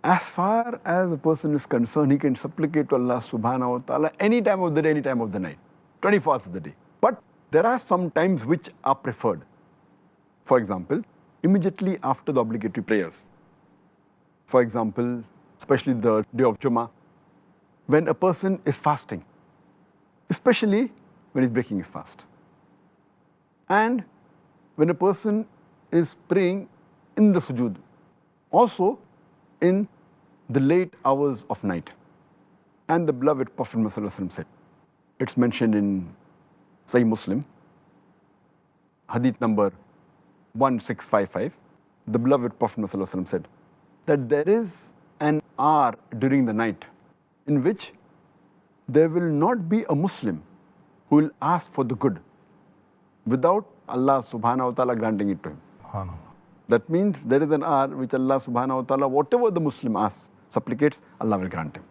as far as a person is concerned, he can supplicate to Allah subhanahu wa ta'ala any time of the day, any time of the night, 24 hours of the day. But there are some times which are preferred. For example, immediately after the obligatory prayers. For example, especially the day of Jummah, when a person is fasting, especially when he's breaking his fast. And when a person is praying in the sujood, also in the late hours of night. And the beloved Prophet ﷺ said, it's mentioned in Sahih Muslim, hadith number 1655, the beloved Prophet ﷺ said that there is an hour during the night in which there will not be a Muslim who will ask for the good without Allah subhanahu wa ta'ala granting it to him. That means there is an hour which Allah subhanahu wa ta'ala, whatever the Muslim asks, supplicates, Allah will grant him.